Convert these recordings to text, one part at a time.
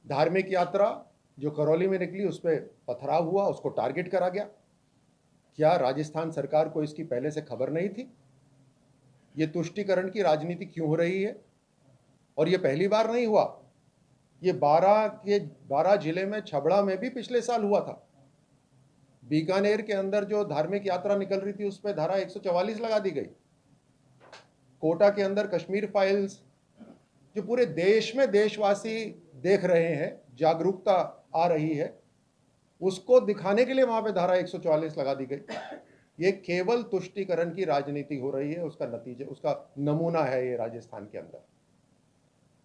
धार्मिक यात्रा जो करौली में निकली उस पर पथराव हुआ, उसको टारगेट करा गया। क्या राजस्थान सरकार को इसकी पहले से खबर नहीं थी? ये तुष्टीकरण की राजनीति क्यों हो रही है? और ये पहली बार नहीं हुआ, ये 12 जिले में, छबड़ा में भी पिछले साल हुआ था। बीकानेर के अंदर जो धार्मिक यात्रा निकल रही थी उस पर धारा 144 लगा दी गई। कोटा के अंदर कश्मीर फाइल्स, जो पूरे देश में देशवासी देख रहे हैं, जागरूकता आ रही है, उसको दिखाने के लिए वहां पे धारा 144 लगा दी गई। ये केवल तुष्टीकरण की राजनीति हो रही है, उसका नतीजा, उसका नमूना है ये राजस्थान के अंदर।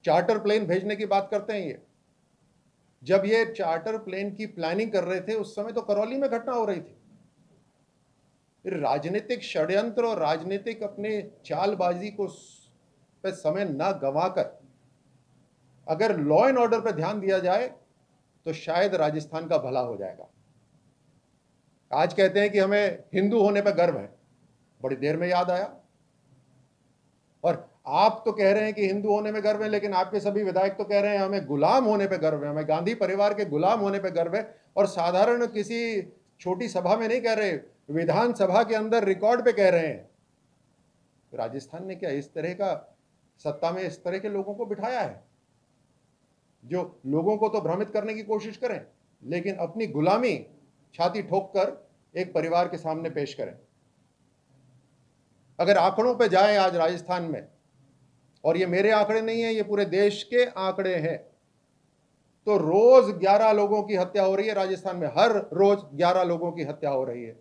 चार्टर प्लेन भेजने की बात करते हैं ये, जब ये चार्टर प्लेन की प्लानिंग कर रहे थे उस समय तो करौली में घटना हो रही थी। फिर राजनीतिक षड्यंत्र और राजनीतिक अपने चालबाजी को पे समय ना गंवाकर अगर लॉ एंड ऑर्डर पर ध्यान दिया जाए तो शायद राजस्थान का भला हो जाएगा। आज कहते हैं कि हमें हिंदू होने पर गर्व है, बड़ी देर में याद आया। और आप तो कह रहे हैं कि हिंदू होने में गर्व है, लेकिन आपके सभी विधायक तो कह रहे हैं हमें गुलाम होने पे गर्व है, हमें गांधी परिवार के गुलाम होने पे गर्व है। और साधारण किसी छोटी सभा में नहीं कह रहे, विधानसभा के अंदर रिकॉर्ड पे कह रहे हैं। राजस्थान ने क्या इस तरह का सत्ता में इस तरह के लोगों को बिठाया है जो लोगों को तो भ्रमित करने की कोशिश करें, लेकिन अपनी गुलामी छाती ठोक कर एक परिवार के सामने पेश करें। अगर आंकड़ों पे जाएं आज राजस्थान में, और ये मेरे आंकड़े नहीं है, ये पूरे देश के आंकड़े हैं, तो रोज 11 लोगों की हत्या हो रही है राजस्थान में। हर रोज 11 लोगों की हत्या हो रही है।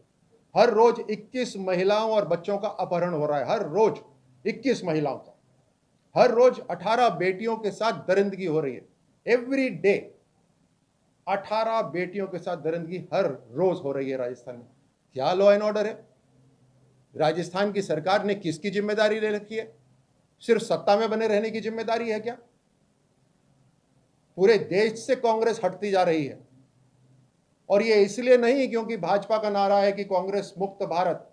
हर रोज 21 महिलाओं और बच्चों का अपहरण हो रहा है। हर रोज 21 महिलाओं का, हर रोज 18 बेटियों के साथ दरिंदगी हो रही है। एवरी डे 18 बेटियों के साथ दरिंदगी हर रोज हो रही है राजस्थान में। क्या लॉ एंड ऑर्डर है? राजस्थान की सरकार ने किसकी जिम्मेदारी ले रखी है? सिर्फ सत्ता में बने रहने की जिम्मेदारी है क्या? पूरे देश से कांग्रेस हटती जा रही है, और ये इसलिए नहीं क्योंकि भाजपा का नारा है कि कांग्रेस मुक्त भारत,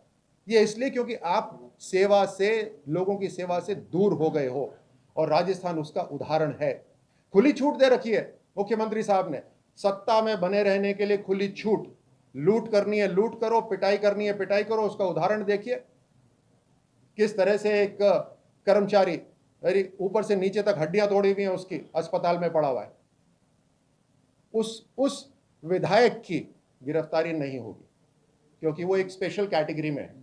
ये इसलिए क्योंकि आप सेवा से, लोगों की सेवा से दूर हो गए हो, और राजस्थान उसका उदाहरण है। खुली छूट दे रखी है मुख्यमंत्री साहब ने, सत्ता में बने रहने के लिए खुली छूट। लूट करनी है लूट करो, पिटाई करनी है पिटाई करो। उसका उदाहरण देखिए, किस तरह से एक कर्मचारी ऊपर से नीचे तक हड्डियां तोड़ी हुई हैं, उसकी अस्पताल में पड़ा हुआ है। उस विधायक की गिरफ्तारी नहीं होगी क्योंकि वो एक स्पेशल कैटेगरी में है,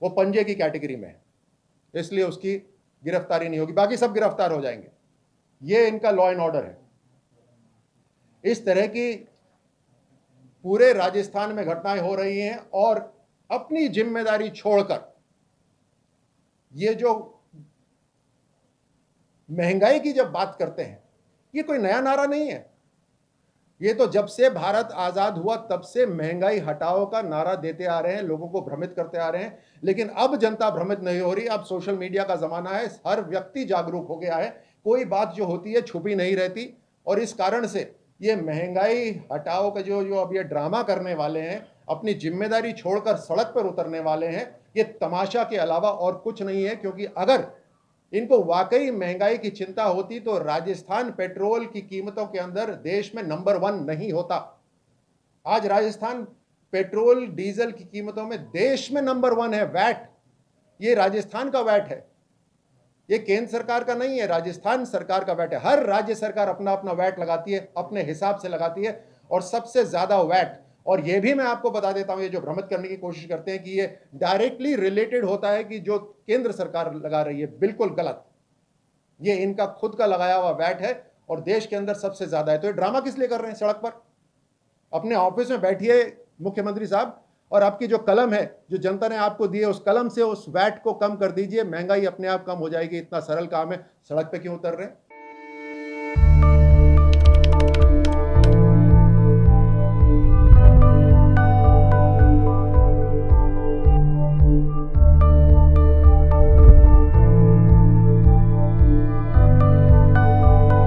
वो पंजे की कैटेगरी में है, इसलिए उसकी गिरफ्तारी नहीं होगी। बाकी सब गिरफ्तार हो जाएंगे। ये इनका लॉ एंड ऑर्डर है। इस तरह की पूरे राजस्थान में घटनाएं हो रही हैं, और अपनी जिम्मेदारी छोड़कर ये जो महंगाई की जब बात करते हैं, ये कोई नया नारा नहीं है। ये तो जब से भारत आजाद हुआ तब से महंगाई हटाओ का नारा देते आ रहे हैं, लोगों को भ्रमित करते आ रहे हैं। लेकिन अब जनता भ्रमित नहीं हो रही। अब सोशल मीडिया का जमाना है, हर व्यक्ति जागरूक हो गया है, कोई बात जो होती है छुपी नहीं रहती। और इस कारण से ये महंगाई हटाओ का जो अब ये ड्रामा करने वाले हैं, अपनी जिम्मेदारी छोड़कर सड़क पर उतरने वाले हैं, ये तमाशा के अलावा और कुछ नहीं है। क्योंकि अगर इनको वाकई महंगाई की चिंता होती तो राजस्थान पेट्रोल की कीमतों के अंदर देश में नंबर 1 नहीं होता। आज राजस्थान पेट्रोल डीजल की कीमतों में देश में नंबर 1 है। वैट, ये राजस्थान का वैट है, ये केंद्र सरकार का नहीं है, राजस्थान सरकार का वैट है। हर राज्य सरकार अपना अपना वैट लगाती है, अपने हिसाब से लगाती है, और सबसे ज्यादा वैट, और ये भी मैं आपको बता देता हूं, ये जो भ्रमित करने की कोशिश करते हैं कि ये डायरेक्टली रिलेटेड होता है कि जो केंद्र सरकार लगा रही है, बिल्कुल गलत। ये इनका खुद का लगाया हुआ वैट है, और देश के अंदर सबसे ज्यादा है। तो ये ड्रामा किस लिए कर रहे हैं सड़क पर? अपने ऑफिस में बैठिए मुख्यमंत्री साहब, और आपकी जो कलम है, जो जनता ने आपको दी है, उस कलम से उस वैट को कम कर दीजिए, महंगाई अपने आप कम हो जाएगी। इतना सरल काम है, सड़क पे क्यों उतर रहे हैं?